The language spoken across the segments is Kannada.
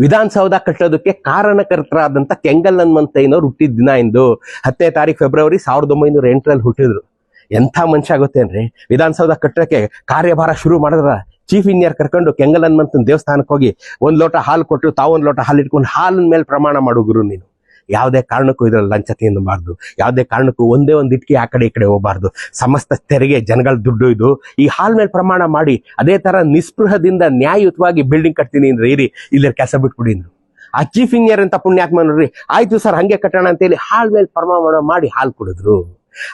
ವಿಧಾನಸೌಧ ಕಟ್ಟೋದಕ್ಕೆ ಕಾರಣಕರ್ತರಾದಂಥ ಕೆಂಗಲ್ ಹನುಮಂತಯ್ಯನವ್ರು ಹುಟ್ಟಿದ ದಿನ ಇಂದು 10ನೇ ತಾರೀಕು ಫೆಬ್ರವರಿ 1908ರಲ್ಲಿ ಹುಟ್ಟಿದ್ರು. ಎಂಥ ಮನುಷ್ಯ ಆಗುತ್ತೇನ್ರಿ, ವಿಧಾನಸೌಧ ಕಟ್ಟೋಕ್ಕೆ ಕಾರ್ಯಭಾರ ಶುರು ಮಾಡಿದ್ರ ಚೀಫ್ ಇಂಜಿನಿಯರ್ ಕರ್ಕೊಂಡು ಕೆಂಗಲ್ ಹನುಮಂತನ ದೇವಸ್ಥಾನಕ್ಕೆ ಹೋಗಿ 1 ಲೋಟ ಹಾಲು ಕೊಟ್ಟು ತಾವು 1 ಲೋಟ ಹಾಲು ಇಟ್ಕೊಂಡು ಹಾಲಿನ ಮೇಲೆ ಪ್ರಮಾಣ ಮಾಡು ಗುರು ನೀನು. ಯಾವುದೇ ಕಾರಣಕ್ಕೂ ಇದ್ರಲ್ಲಿ ಲಂಚ ತಿನ್ನಬಾರ್ದು, ಯಾವುದೇ ಕಾರಣಕ್ಕೂ ಒಂದೇ ಒಂದು ಇಟ್ಕಿ ಆ ಕಡೆ ಈ ಕಡೆ ಹೋಗಬಾರ್ದು. ಸಮಸ್ತ ತೆರಿಗೆ ಜನಗಳ ದುಡ್ಡು ಇದು. ಈ ಹಾಲ್ ಮೇಲೆ ಪ್ರಮಾಣ ಮಾಡಿ ಅದೇ ತರ ನಿಸ್ಪೃಹದಿಂದ ನ್ಯಾಯಯುತವಾಗಿ ಬಿಲ್ಡಿಂಗ್ ಕಟ್ತೀನಿ ಅಂದ್ರೆ ಇರಿ, ಇಲ್ಲಿ ಕೆಲಸ ಬಿಟ್ಬಿಡಿ ಅಂದ್ರು. ಆ ಚೀಫ್ ಇಂಜಿನಿಯರ್ ಅಂತ ಪುಣ್ಯಾತ್ಮ ನೋಡ್ರಿ, ಆಯ್ತು ಸರ್ ಹಂಗೆ ಕಟ್ಟೋಣ ಅಂತೇಳಿ ಹಾಲ್ ಮೇಲೆ ಪ್ರಮಾಣ ಮಾಡಿ ಹಾಲು ಕುಡಿದ್ರು.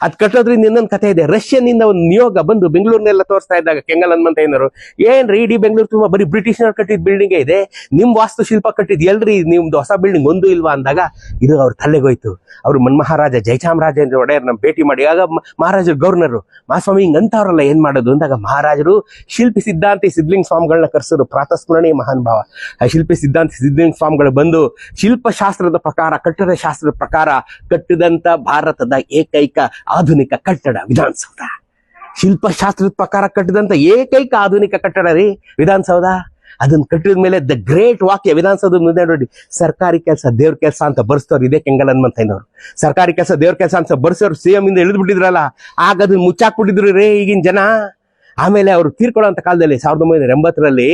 ಅದ್ ಕಟ್ಟೋದ್ರಿಂದ ಇನ್ನೊಂದು ಕಥೆ ಇದೆ. ರಷ್ಯನ್ ಇಂದ ಒಂದು ನಿಯೋಗ ಬಂದು ಬೆಂಗಳೂರಿನೆಲ್ಲ ತೋರಿಸ್ತಾ ಇದ್ದಾಗ ಕೆಂಗಲ್ ಹನುಮಂತಯ್ಯನವರು, ಏನ್ರಿ ಇಡೀ ಬೆಂಗಳೂರು ತುಂಬಾ ಬರೀ ಬ್ರಿಟಿಷ್ನವ್ರು ಕಟ್ಟಿದ ಬಿಲ್ಡಿಂಗ್ ಇದೆ, ನಿಮ್ ವಾಸ್ತುಶಿಲ್ಪ ಕಟ್ಟಿದ್ ಎಲ್ರಿ ನಿಮ್ದು ಹೊಸ ಬಿಲ್ಡಿಂಗ್ ಒಂದು ಇಲ್ವಾ ಅಂದಾಗ ಇದು ಅವ್ರ ತಲೆಗೋಯ್ತು. ಅವರು ಮಹಾರಾಜ ಜಯಚಾಮರಾಜೇಂದ್ರ ಒಡೆಯರ್ ನಮ್ ಭೇಟಿ ಮಾಡಿ, ಆಗ ಮಹಾರಾಜರು ಗವರ್ನರು, ಮಹಾಸ್ವಾಮಿ ಹಿಂಗ್ ಅಂತವ್ರಲ್ಲ ಏನ್ ಮಾಡೋದು ಅಂದಾಗ ಮಹಾರಾಜರು ಶಿಲ್ಪಿ ಸಿದ್ಧಾಂತಿ ಸಿದ್ಧಲಿಂಗ ಸ್ವಾಮಿಗಳನ್ನ ಕರೆಸಿದ್ರು. ಪ್ರಾತಸ್ಮರಣೀಯ ಮಹಾನ್ ಭಾವ. ಶಿಲ್ಪಿ ಸಿದ್ಧಾಂತಿ ಸಿದ್ಧಲಿಂಗ ಸ್ವಾಮಿಗಳು ಬಂದು ಶಿಲ್ಪಶಾಸ್ತ್ರದ ಪ್ರಕಾರ, ಕಟ್ಟಡ ಶಾಸ್ತ್ರದ ಪ್ರಕಾರ ಕಟ್ಟಿದಂತ ಭಾರತದ ಏಕೈಕ ಆಧುನಿಕ ಕಟ್ಟಡ ವಿಧಾನಸೌಧ. ಶಿಲ್ಪಶಾಸ್ತ್ರದ ಪ್ರಕಾರ ಕಟ್ಟಿದಂತ ಏಕೈಕ ಆಧುನಿಕ ಕಟ್ಟಡ ರೀ ವಿಧಾನಸೌಧ. ಅದನ್ನ ಕಟ್ಟಿದ ಮೇಲೆ ದ ಗ್ರೇಟ್ ವಾಕ್ಯ ವಿಧಾನಸೌಧ ಮುಂದೆ ನೋಡಿ, ಸರ್ಕಾರಿ ಕೆಲಸ ದೇವ್ರ ಕೆಲಸ ಅಂತ ಬರ್ಸ್ತವ್ರು ಇದೇ ಕೆಂಗಲ್ ಹನುಮಂತಯ್ಯನವರು. ಸರ್ಕಾರಿ ಕೆಲಸ ದೇವ್ರ ಕೆಲಸ ಅಂತ ಬರ್ಸೋರು ಸಿಎಂ ಇಂದ ಇಳಿದು ಬಿಟ್ಟಿದ್ರಲ್ಲ, ಆಗ ಅದನ್ನ ಮುಚ್ಚಾಕ್ಬಿಟ್ಟಿದ್ರು ರೇ ಈಗಿನ ಜನ. ಆಮೇಲೆ ಅವರು ತೀರ್ಕೊಳ್ಳೋಂಥ ಕಾಲದಲ್ಲಿ 1980ರಲ್ಲಿ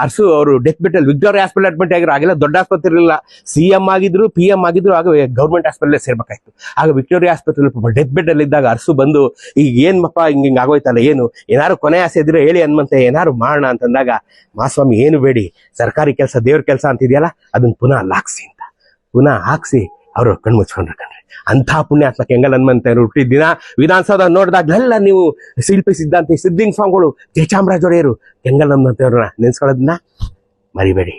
ಅರಸು ಅವರು death bed Victoria hospital admit ಆಗಿರೋ. ಆಗೆಲ್ಲ ದೊಡ್ಡ ಆಸ್ಪತ್ರೆ ಇರಲಿಲ್ಲ, CM ಆಗಿದ್ರು PM ಆಗಿದ್ರು, ಆಗ ಗೌರ್ಮೆಂಟ್ ಹಾಸ್ಪಿಟಲ್ ಸೇರ್ಬೇಕಾಯ್ತು. ಆಗ ವಿಕ್ಟೋರಿಯಾ ಆಸ್ಪತ್ರೆ ಡೆತ್ ಬೆಡ್ ಅಲ್ಲಿ ಇದ್ದಾಗ ಅರಸು ಬಂದು, ಈಗ ಏನ್ಮಪ್ಪ ಹಿಂಗ ಆಗೋಯ್ತಲ್ಲ, ಏನು ಏನಾರು ಕೊನೆ ಆಸೆ ಇದ್ರೆ ಹೇಳಿ ಹನುಮಂತ, ಏನಾರು ಮಾಡೋಣ ಅಂತಂದಾಗ ಮಹಾಸ್ವಾಮಿ ಏನು ಬೇಡಿ, ಸರ್ಕಾರಿ ಕೆಲಸ ದೇವ್ರ ಕೆಲಸ ಅಂತಿದೆಯಲ್ಲ ಅದನ್ನ ಪುನಃ ಲಾಕ್ಸಿ ಅಂತ ಪುನಃ ಹಾಕ್ಸಿ ಅವರು ಕಣ್ಮುಚ್ಕೊಂಡ್ರು ಕಣ್ರಿ. ಅಂಥ ಪುಣ್ಯಾತ್ಮ ಕೆಂಗಲ್ ಹನುಮಂತಯ್ಯನವರು ಹುಟ್ಟಿದ ದಿನ ವಿಧಾನಸೌಧ ನೋಡಿದಾಗ್ಲೆಲ್ಲ ನೀವು ಶಿಲ್ಪಿ ಸಿದ್ಧಾಂತಿ ಸಿದ್ಧಲಿಂಗ ಸ್ವಾಮಿಗಳು, ಜಯಚಾಮರಾಜ ಒಡೆಯರು, ಕೆಂಗಲ್ ಹನುಮಂತಯ್ಯವ್ರನ್ನ ನೆನ್ಸ್ಕೊಳ್ಳೋದನ್ನ ಮರಿಬೇಡಿ.